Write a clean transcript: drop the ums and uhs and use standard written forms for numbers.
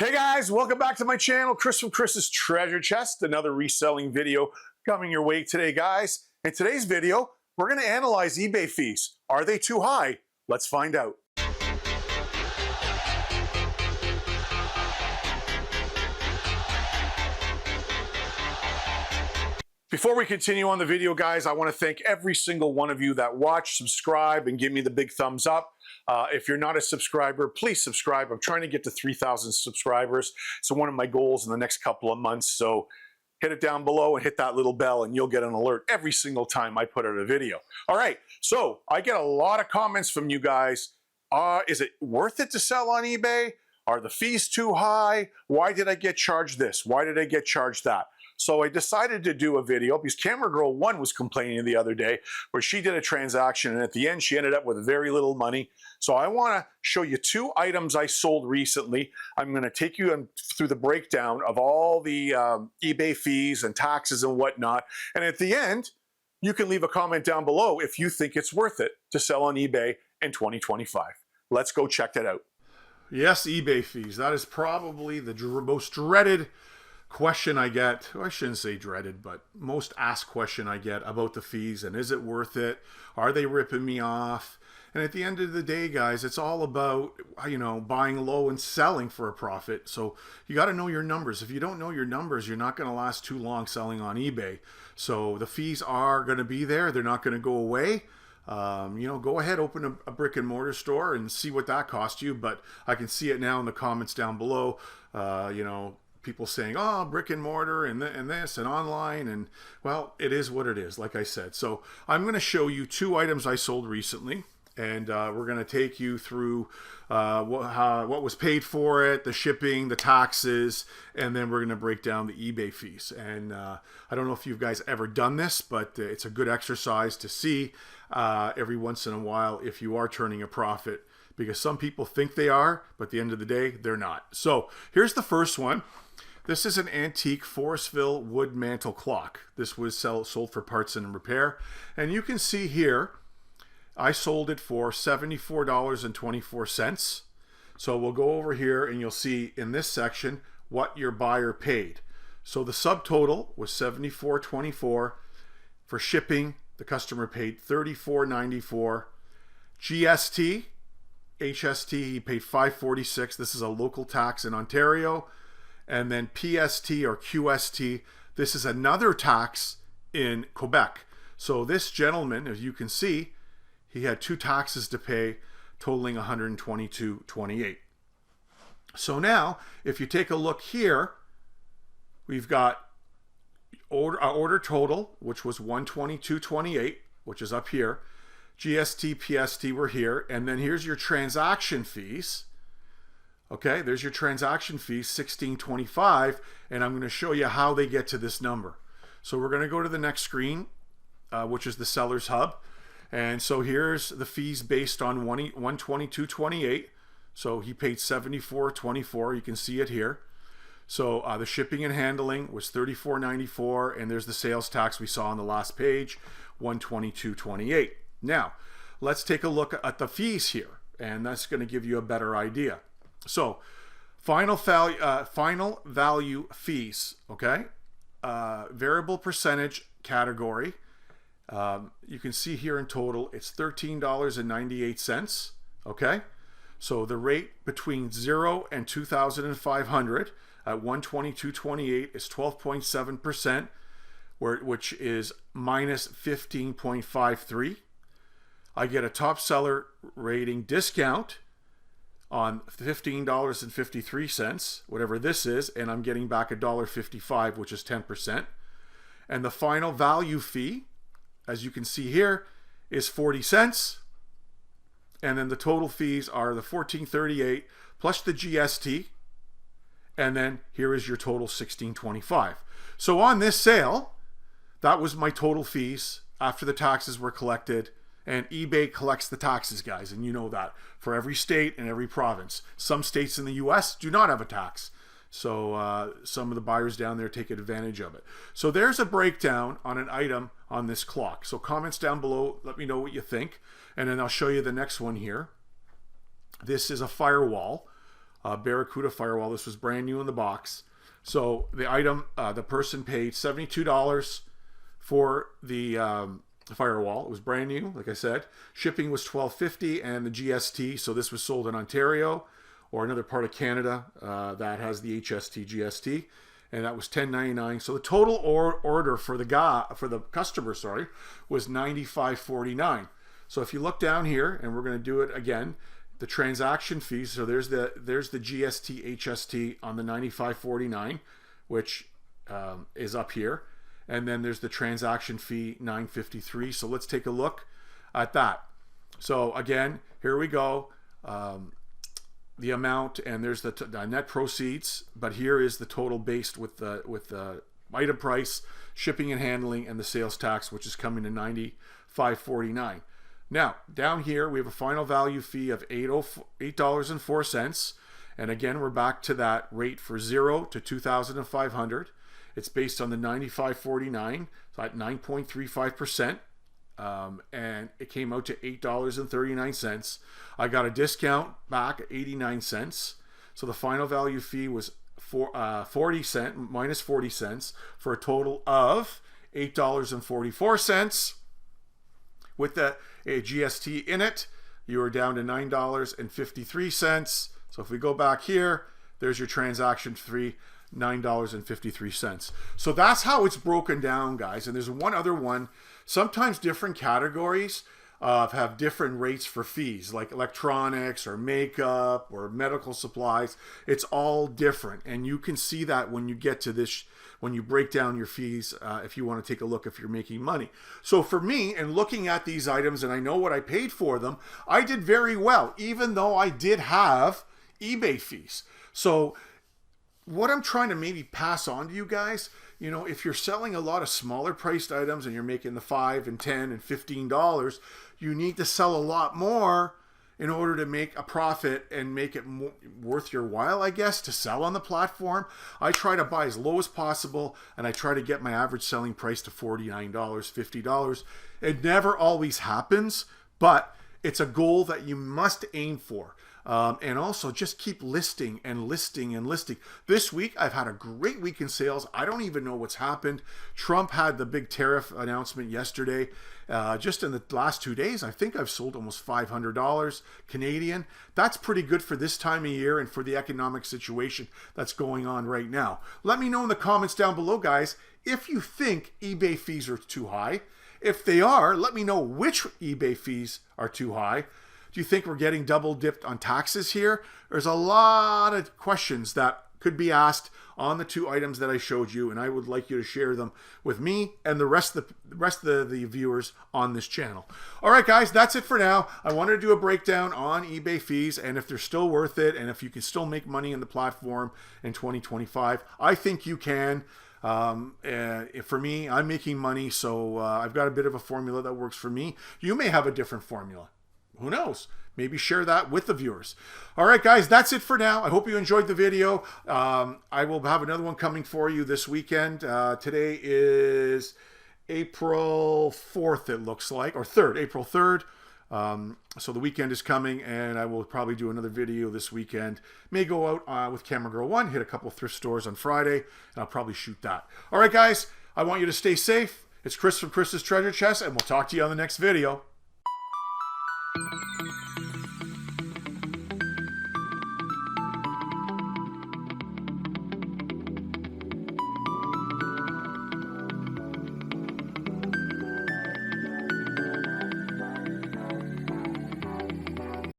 Hey guys, welcome back to my channel, Chris from Chris's Treasure Chest, another reselling video coming your way today, guys. In today's video, we're going to analyze eBay fees. Are they too high? Let's find out. Before we continue on the video, guys, I want to thank every single one of you that watch, subscribe, and give me the big thumbs up. If you're not a subscriber, please subscribe. I'm trying to get to 3,000 subscribers. So one of my goals in the next couple of months. So hit it down below and hit that little bell and you'll get an alert every single time I put out a video. All right, so I get a lot of comments from you guys. Is it worth it to sell on eBay? Are the fees too high? Why did I get charged this? Why did I get charged that? So I decided to do a video because Camera Girl 1 was complaining the other day where she did a transaction and at the end she ended up with very little money. So I want to show you two items I sold recently. I'm going to take you through the breakdown of all the eBay fees and taxes and whatnot. And at the end, you can leave a comment down below if you think it's worth it to sell on eBay in 2025. Let's go check that out. Yes, eBay fees. That is probably the most dreaded question I get. Well, I shouldn't say dreaded, but most asked question I get about the fees and is it worth it? Are they ripping me off? And at the end of the day, guys, it's all about, buying low and selling for a profit. So you got to know your numbers. If you don't know your numbers, you're not going to last too long selling on eBay. So the fees are going to be there. They're not going to go away. Go ahead, open a brick and mortar store and see what that cost you. But I can see it now in the comments down below, people saying, oh, brick and mortar and this and online. And well, it is what it is, like I said. So I'm going to show you two items I sold recently. And we're going to take you through what was paid for it, the shipping, the taxes, and then we're going to break down the eBay fees. And I don't know if you guys ever done this, but it's a good exercise to see every once in a while if you are turning a profit, because some people think they are, but at the end of the day, they're not. So here's the first one. This is an antique Forestville wood mantle clock. This was sold for parts and repair. And you can see here, I sold it for $74.24. So we'll go over here and you'll see in this section what your buyer paid. So the subtotal was $74.24. For shipping, the customer paid $34.94. GST, HST, he paid $5.46. This is a local tax in Ontario. And then PST or QST, this is another tax in Quebec. So this gentleman, as you can see, he had two taxes to pay, totaling $122.28. So now, if you take a look here, we've got order total, which was $122.28, which is up here. GST, PST were here. And then here's your transaction fees. Okay, there's your transaction fees, $16.25, and I'm going to show you how they get to this number. So we're going to go to the next screen, which is the seller's hub. And so here's the fees based on $122.28. So he paid $74.24. You can see it here. So the shipping and handling was $34.94, and there's the sales tax we saw on the last page, $122.28. Now, let's take a look at the fees here, and that's going to give you a better idea. So, final value fees, okay? Variable percentage category. You can see here in total, it's $13.98, okay? So the rate between 0 and 2,500 at $122.28 is 12.7%, which is minus 15.53. I get a top seller rating discount on $15.53, whatever this is, and I'm getting back $1.55, which is 10%. And the final value fee, as you can see here, is 40 cents. And then the total fees are the $14.38 plus the GST. And then here is your total $16.25. So on this sale, that was my total fees after the taxes were collected. And eBay collects the taxes, guys, and you know that, for every state and every province. Some states in the US do not have a tax. So some of the buyers down there take advantage of it. So there's a breakdown on an item on this clock. So comments down below, let me know what you think. And then I'll show you the next one here. This is a Firewall Barracuda Firewall. This was brand new in the box. So the item, the person paid $72 for the Firewall. It was brand new, like I said. Shipping was $12.50 and the GST. So this was sold in Ontario or another part of Canada that has the HST GST, and that was $10.99. So the total order for the customer, was $95.49. So if you look down here, and we're going to do it again, the transaction fees. So there's the GST HST on the $95.49, which is up here. And then there's the transaction fee, $9.53. So let's take a look at that. So again, here we go. The amount, and there's the net proceeds. But here is the total based with the item price, shipping and handling, and the sales tax, which is coming to $95.49. Now, down here, we have a final value fee of $8.04. And again, we're back to that rate for 0 to 2,500. It's based on the $95.49, so at 9.35%. And it came out to $8.39. I got a discount back at 89 cents. So the final value fee was 40 cents, minus 40 cents, for a total of $8.44. With the GST in it, you are down to $9.53. So if we go back here, there's your transaction fee, $9.53. So that's how it's broken down, guys. And there's one other one. Sometimes different categories have different rates for fees, like electronics or makeup or medical supplies. It's all different, and you can see that when you get to this, when you break down your fees, if you want to take a look if you're making money. So for me, and looking at these items, and I know what I paid for them, I did very well, even though I did have eBay fees. So what I'm trying to maybe pass on to you guys, if you're selling a lot of smaller priced items and you're making the $5 and $10 and $15, you need to sell a lot more in order to make a profit and make it worth your while, I guess, to sell on the platform. I try to buy as low as possible, and I try to get my average selling price to $49, $50. It never always happens, but it's a goal that you must aim for. And also just keep listing and listing and listing. This week, I've had a great week in sales. I don't even know what's happened. Trump had the big tariff announcement yesterday. Just in the last 2 days, I think I've sold almost $500 Canadian. That's pretty good for this time of year and for the economic situation that's going on right now. Let me know in the comments down below, guys, if you think eBay fees are too high. If they are, let me know which eBay fees are too high. Do you think we're getting double dipped on taxes here? There's a lot of questions that could be asked on the two items that I showed you, and I would like you to share them with me and the rest of the viewers on this channel. All right, guys, that's it for now. I wanted to do a breakdown on eBay fees and if they're still worth it and if you can still make money in the platform in 2025. I think you can. For me, I'm making money, so I've got a bit of a formula that works for me. You may have a different formula. Who knows? Maybe share that with the viewers. All right, guys, that's it for now. I hope you enjoyed the video. I will have another one coming for you this weekend. Today is April 4th, it looks like, or 3rd, April 3rd. So the weekend is coming, and I will probably do another video this weekend. May go out with Camera Girl 1, hit a couple thrift stores on Friday, and I'll probably shoot that. All right, guys, I want you to stay safe. It's Chris from Chris's Treasure Chest, and we'll talk to you on the next video.